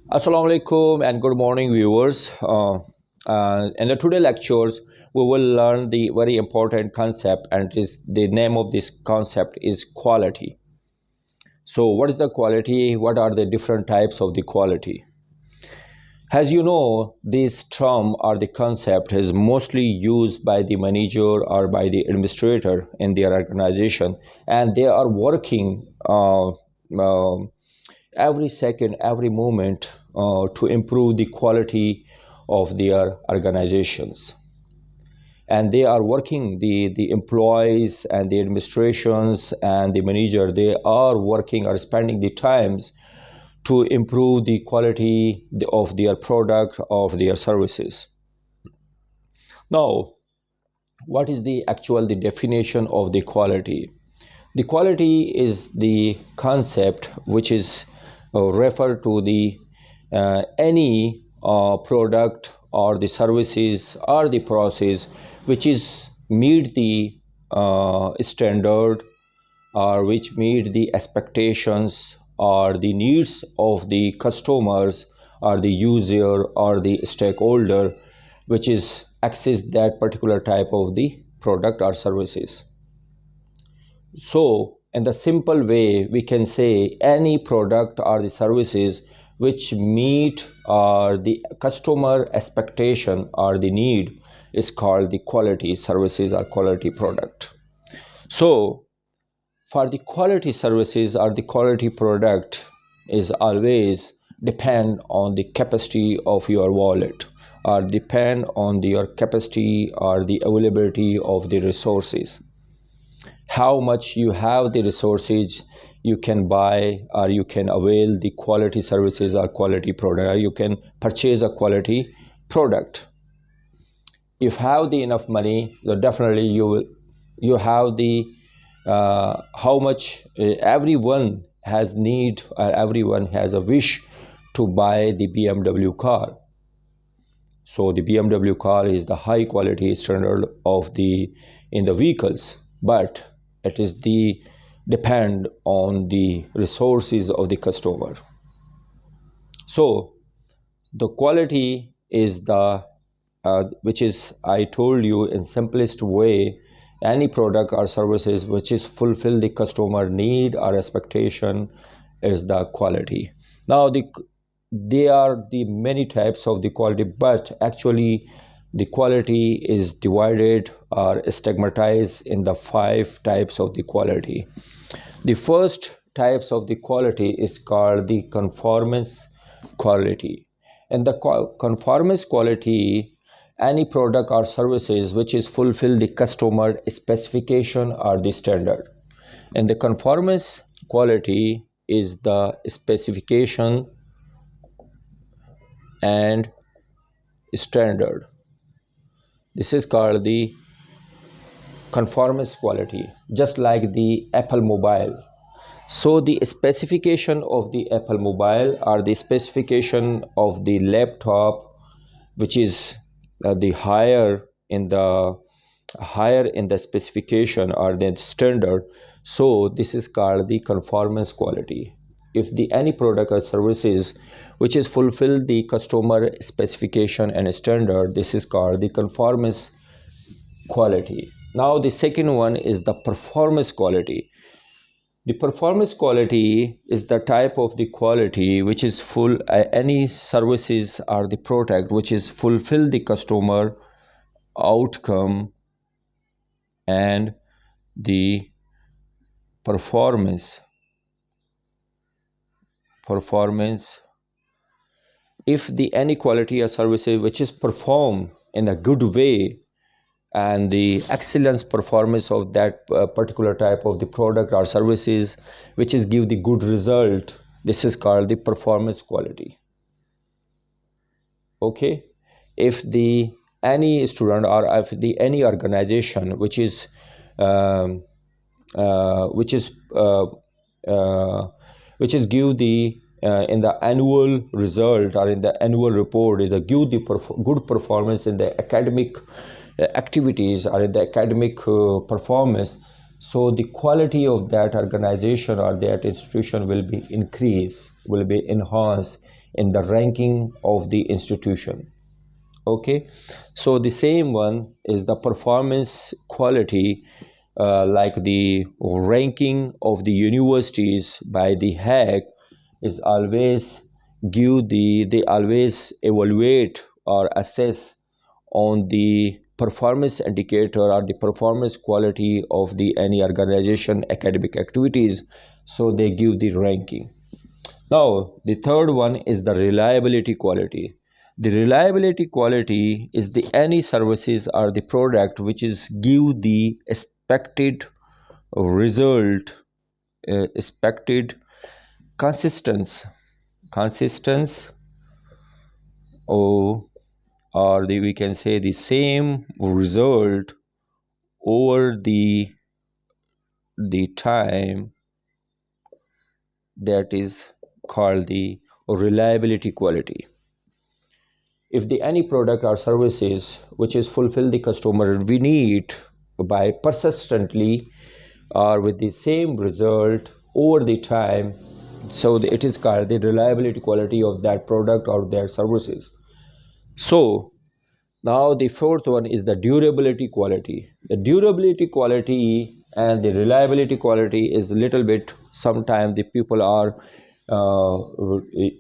Assalamu alaikum and good morning, viewers. In the today lectures, we will learn the very important concept, and the name of this concept is quality. So, what is the quality? What are the different types of the quality? As you know, this term or the concept is mostly used by the manager or by the administrator in their organization, and they are working every second, every moment to improve the quality of their organizations. And they are working, the employees and the administrations and the manager, they are working or spending the times to improve the quality of their product, of their services. Now, what is the definition of the quality? The quality is the concept which is referred to the any product or the services or the process which is meet the standard or which meet the expectations or the needs of the customers or the user or the stakeholder which is access that particular type of the product or services. So, in the simple way, we can say any product or the services which meet the customer expectation or the need is called the quality services or quality product. So, for the quality services or the quality product is always depend on the capacity of your wallet or depend on your capacity or the availability of the resources, how much you have the resources you can buy or you can avail the quality services or quality product, or you can purchase a quality product. If you have the enough money, then definitely you have the how much everyone has need or everyone has a wish to buy the BMW car. So the BMW car is the high quality standard of the in the vehicles, but it is the depend on the resources of the customer. So the quality is the which is I told you in simplest way, any product or services which is fulfill the customer need or expectation is the quality. Now there are the many types of the quality, but actually the quality is divided or stigmatized in the five types of the quality. The first types of the quality is called the conformance quality. And the conformance quality, any product or services which is fulfill the customer specification or the standard. And the conformance quality is the specification and standard. This is called the conformance quality, just like the Apple mobile. So the specification of the Apple mobile or the specification of the laptop, which is the higher in the specification or the standard. So this is called the conformance quality. If the any product or services which is fulfill the customer specification and standard, this is called the conformance quality. Now the second one is the performance quality. The performance quality is the type of the quality which is full any services or the product which is fulfill the customer outcome and the performance. If the any quality or services which is performed in a good way and the excellence performance of that particular type of the product or services which is give the good result, this is called the performance quality. Okay, if the any student or if the any organization which is um, uh, which is uh, uh, which is give the in the annual result or in the annual report is give the good performance in the academic activities or in the academic performance, so the quality of that organization or that institution will be increased, will be enhanced in the ranking of the institution. Okay, so the same one is the performance quality, like the ranking of the universities by the hack is always give they always evaluate or assess on the performance indicator or the performance quality of the any organization academic activities, so they give the ranking. Now, the third one is the reliability quality. The reliability quality is the any services or the product which is give the expected result, expected consistence, consistence, or we can say the same result over the time, that is called the reliability quality. If the any product or services which is fulfill the customer we need by persistently or with the same result over the time, so it is called the reliability quality of that product or their services. So now the fourth one is the durability quality. The durability quality and the reliability quality is a little bit, sometimes the people are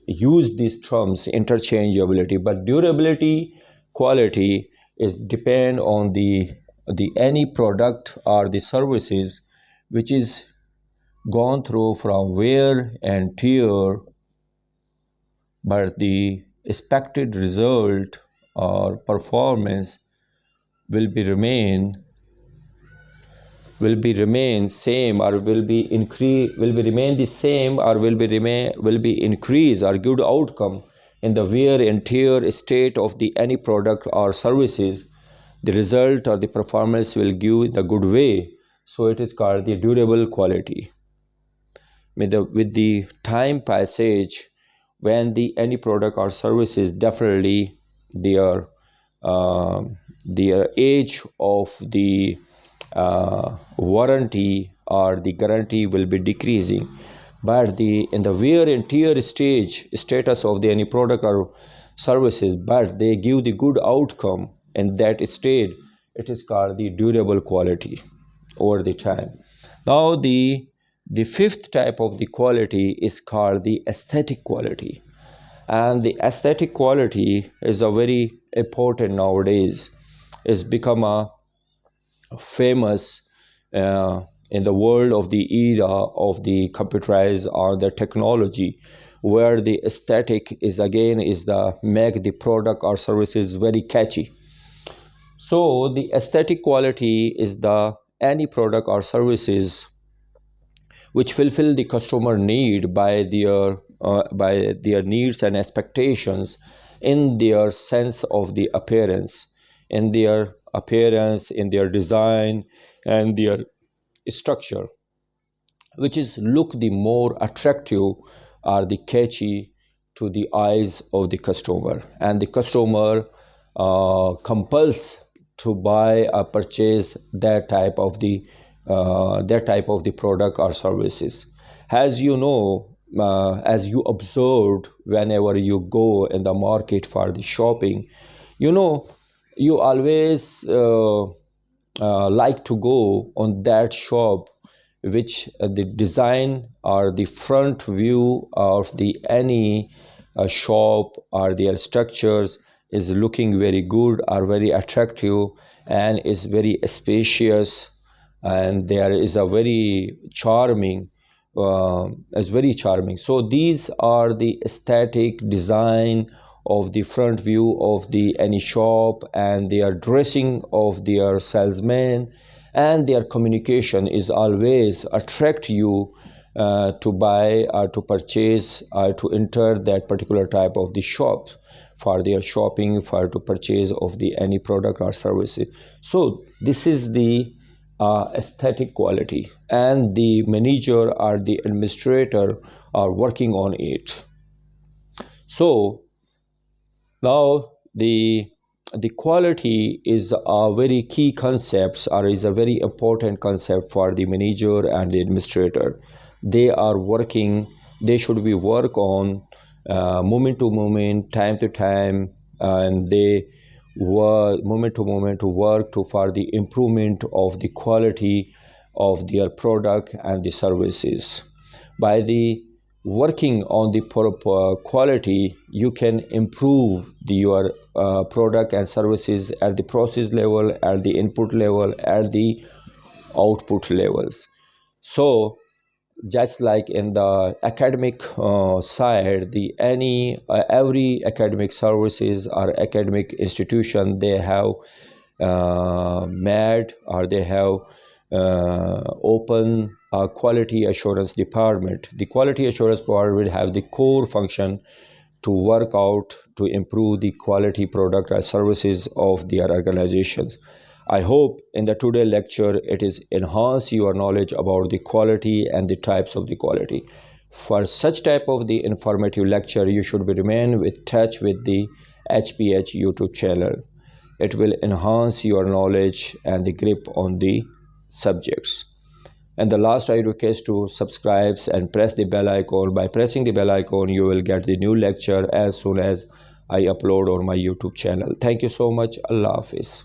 use these terms interchangeability, but durability quality is depend on the any product or the services which is gone through from wear and tear, but the expected result or performance will be remain same or will be remain the same or will be increase or good outcome in the wear and tear state of the any product or services. The result or the performance will give the good way, so it is called the durable quality. With the time passage, when the any product or services definitely their their age of the warranty or the guarantee will be decreasing, but the in the wear and tear status of the any product or services, but they give the good outcome in that state, it is called the durable quality over the time. Now the fifth type of the quality is called the aesthetic quality, and the aesthetic quality is a very important nowadays. It's become a famous in the world of the era of the computerized or the technology, where the aesthetic is again is the make the product or services very catchy. So the aesthetic quality is the any product or services which fulfill the customer need by their needs and expectations in their sense of the appearance, in their design and their structure, which is look the more attractive or the catchy to the eyes of the customer, and the customer compels to buy or purchase that type of the product or services. As you know, as you observed whenever you go in the market for the shopping, you know, you always like to go on that shop which the design or the front view of the any shop or their structures is looking very good or very attractive and is very spacious, and there is a very charming, is very charming. So these are the aesthetic design of the front view of the any shop, and their dressing of their salesmen and their communication is always attract you to buy or to purchase or to enter that particular type of the shop for their shopping, for to purchase of the any product or services. So this is the aesthetic quality, and the manager or the administrator are working on it. So now the quality is a very key concept or is a very important concept for the manager and the administrator. They are working, they should be work on moment to moment, time to time, and they were moment to moment to work to for the improvement of the quality of their product and the services. By the working on the quality, you can improve your product and services at the process level, at the input level, at the output levels. So just like in the academic side, the any every academic services or academic institution, they have made or they have open a quality assurance department. The quality assurance department will have the core function to work out to improve the quality product or services of their organizations. I hope in the today lecture it is enhance your knowledge about the quality and the types of the quality. For such type of the informative lecture, you should be remain with touch with the HPH YouTube channel. It will enhance your knowledge and the grip on the subjects. And the last, I request to subscribe and press the bell icon. By pressing the bell icon, you will get the new lecture as soon as I upload on my YouTube channel. Thank you so much. Allah Hafiz.